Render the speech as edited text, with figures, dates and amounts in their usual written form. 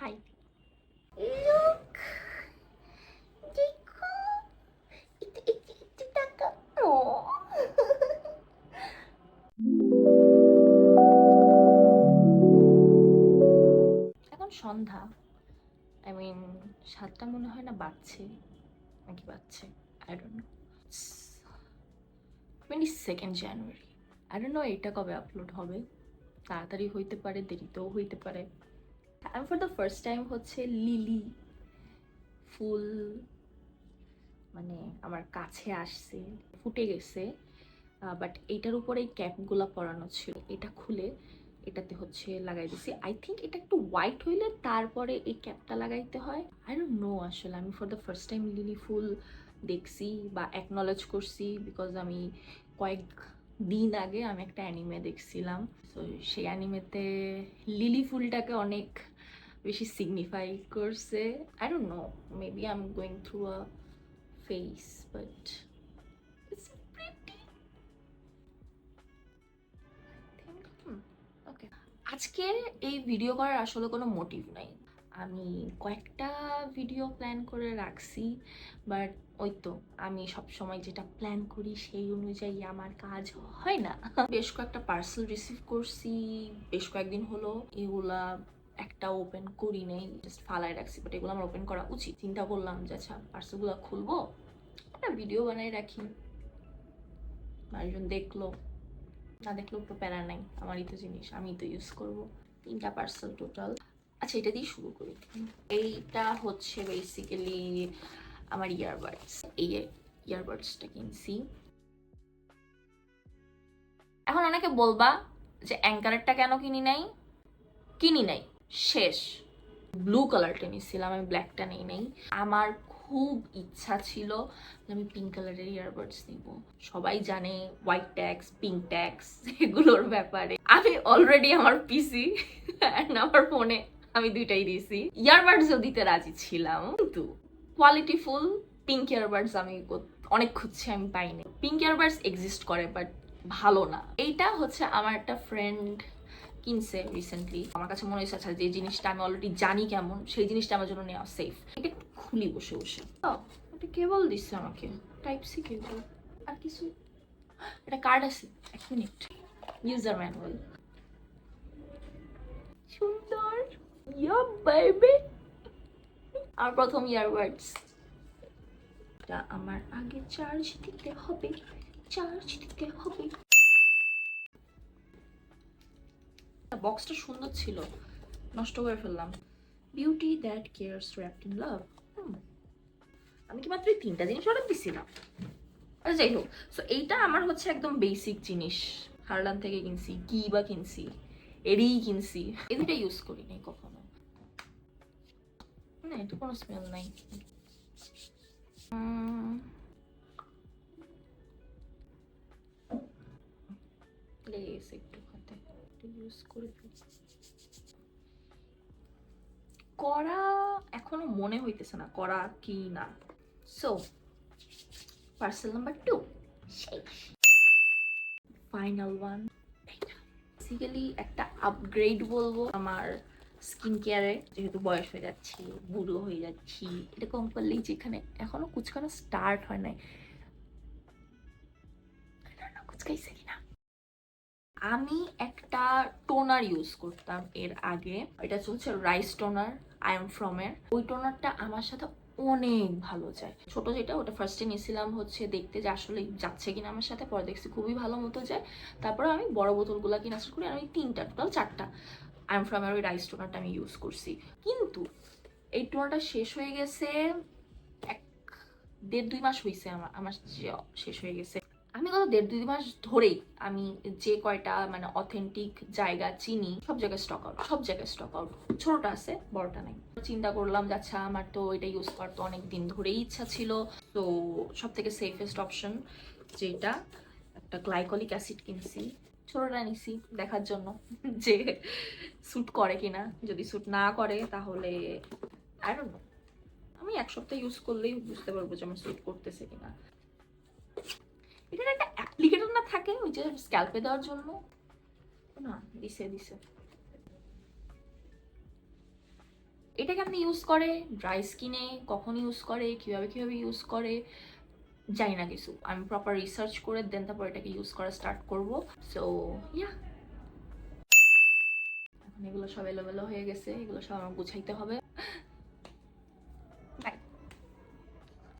High, look, দেখো, একটু তাকাও। এখন সন্ধ্যা, আই মিন 7টা মনে হয় না বাজছে, নাকি বাজছে, I don't no. 22nd January. I don't no এটা কবে আপলোড হবে, তাড়াতাড়ি হইতে পারে, দেরিতেও হইতে পারে। আমি ফর দ্য ফার্স্ট টাইম হচ্ছে লিলি ফুল মানে আমার কাছে আসছে, ফুটে গেছে, বাট এইটার উপরে এই ক্যাপগুলো পরানো ছিল, এটা খুলে এটাতে হচ্ছে লাগাই দিছি। আই থিঙ্ক এটা একটু হোয়াইট হইলে তারপরে এই ক্যাপটা লাগাইতে হয়, আই ডোন্ট নো। আসলে আমি for the first time lily ফুল দেখছি বা অ্যাকনলেজ করছি, বিকজ আমি কয়েক দিন আগে আমি একটা অ্যানিমে দেখছিলাম। তো সেই অ্যানিমেতে লিলি ফুলটাকে অনেক বেশি সিগনিফাই করছে। I don't know, maybe I am going through a phase, but it's pretty. Okay, আজকে এই ভিডিও করার আসলে কোনো মোটিভ নাই। আমি কয়েকটা ভিডিও প্ল্যান করে রাখছি, বাট ওই তো আমি সবসময় যেটা প্ল্যান করি সেই অনুযায়ী আমার কাজ হয় না। বেশ কয়েকটা পার্সেল রিসিভ করছি বেশ কয়েকদিন হলো, এগুলা একটা ওপেন করি নাই, জাস্ট ফালায় রাখছি, বাট এগুলো আমার ওপেন করা উচিত। চিন্তা করলাম যে আচ্ছা পার্সেলগুলো খুলবো, একটা ভিডিও বানাই রাখি, মানুষজন দেখলো না দেখলেও তো প্যারা নাই, আমারই তো জিনিস, আমি তো ইউজ করবো। 3টা পার্সেল টোটাল। আচ্ছা, এটা দিয়ে শুরু করি। এইটা হচ্ছে বেসিক্যালি আমার ইয়ারবাডস। এই ইয়ারবাডসটা কিনছি। এখন অনেকে বলবা যে অ্যাঙ্কারেরটা কেন কিনি নাই, শেষ। ব্লু কালারটা নিয়েছিলাম, আমি ব্ল্যাকটা নেই নাই। আমার খুব ইচ্ছা ছিল যে আমি পিঙ্ক কালারের ইয়ারবাডস নিব। সবাই জানে হোয়াইট ট্যাক্স, পিঙ্ক ট্যাক্স এগুলোর ব্যাপারে। আমি অলরেডি আমার পিসি অ্যান্ড আমার ফোনে আমি দুইটাই দিয়েছি। ইয়ারবাডসও দিতে রাজি ছিলাম, কিন্তু কোয়ালিটিফুল পিঙ্ক ইয়ারবাডস আমি অনেক খুঁজছি, আমি পাইনি। পিঙ্ক ইয়ারবাডস এক্সিস্ট করে, বাট ভালো না। এইটা হচ্ছে আমার একটা ফ্রেন্ড কিনছে রিসেন্টলি। আমার কাছে মনে হয়েছে আচ্ছা যে জিনিসটা আমি অলরেডি জানি কেমন, সেই জিনিসটা আমার জন্য নেওয়া সেফ। এটা একটু খুলি বসে বসে। এটা কেবল দিচ্ছে আমাকে, টাইপ সি কেবল, আর কিছু। এটা কার্ড আছে, 1 মিনিট। ইউজার ম্যানুয়াল, সুন্দর। ইয়া বেবি, আমার প্রথম ইয়ারবাডস। এটা আমার আগে চার্জ দিতে হবে। বক্সটা সুন্দর ছিল, নষ্ট করে ফেললাম। Beauty that cares wrapped in love. আমি কি মাত্র 3টা জিনিস অর্ডার দিছিলাম। আচ্ছা যাই হোক, সো এইটা আমার হচ্ছে একদম বেসিক জিনিস, হারলান থেকে কিনছি, কি বা কিনছি, এরই কিনছি। এই দুটা ইউজ করি নাই কখনো, না এটা কোনো স্মেল নাই। লেগে গেছে একটু হাতে, ইউজ করে করা এখনো মনে হইতেছে না করা কি না। সো পার্সেল নাম্বার 2 শেষ। Final one. বেসিক্যালি একটা আপগ্রেড বলবো আমার স্কিন কেয়ারে, যেহেতু বয়স হয়ে যাচ্ছি, বুড়ো হয়ে যাচ্ছি, এরকম করলেই যেখানে এখনো কুচকানো স্টার্ট হয় নাই, কুচকাইছে কিনা। আমি একটা টোনার ইউজ করতাম এর আগে, এটা হচ্ছে rice toner, I am from এর। ওই টোনারটা আমার সাথে অনেক ভালো যায়। ছোট যেটা, ওটা ফার্স্টে নিয়েছিলাম হচ্ছে দেখতে যে আসলে যাচ্ছে কিনা আমার সাথে, পরে দেখছি খুবই ভালো মতো যায়। তারপরে আমি বড় বোতলগুলো কিনা শুরু করি, আর আমি 3টা টোটাল 4টা আই এম ফ্রম এর ওই রাইস টোনারটা আমি ইউজ করছি। কিন্তু এই টোনারটা শেষ হয়ে গেছে 1-1.5-2 মাস হয়েছে, আমার শেষ হয়ে গেছে। আমি গত 1.5-2 মাস ধরেই আমি যে কয়টা মানে অথেন্টিক জায়গা চিনি, সব জায়গায় স্টক আউট। ছোটটা আছে, বড়টা নাই। চিন্তা করলাম যে আচ্ছা আমার তো এটা ইউজ করার তো অনেক দিন ধরেই ইচ্ছা ছিল, তো সব থেকে সেফেস্ট অপশন যেটা, একটা গ্লাইকলিক অ্যাসিড কিনছি। ছোটটা নিছি দেখার জন্য যে স্যুট করে কিনা, যদি স্যুট না করে তাহলে আই ডোন্ট নো, আমি 1 সপ্তাহ ইউজ করলেই বুঝতে পারবো যে আমার স্যুট করতেছে কিনা। এটার একটা অ্যাপ্লিকেটর না থাকে ওই যে স্ক্যাল্পে দেওয়ার জন্য, না দিছে। এটা কেমন ইউজ করে, ড্রাই স্কিনে কখন ইউজ করে, কিভাবে কিভাবে ইউজ করে জানি না কিছু। আমি প্রপার রিসার্চ করে দেন তারপর এটাকে ইউজ করা স্টার্ট করব। সো ইয়া, এখন এগুলো সব এলোমেলো হয়ে গেছে, এগুলো সব আমার গুছাইতে হবে।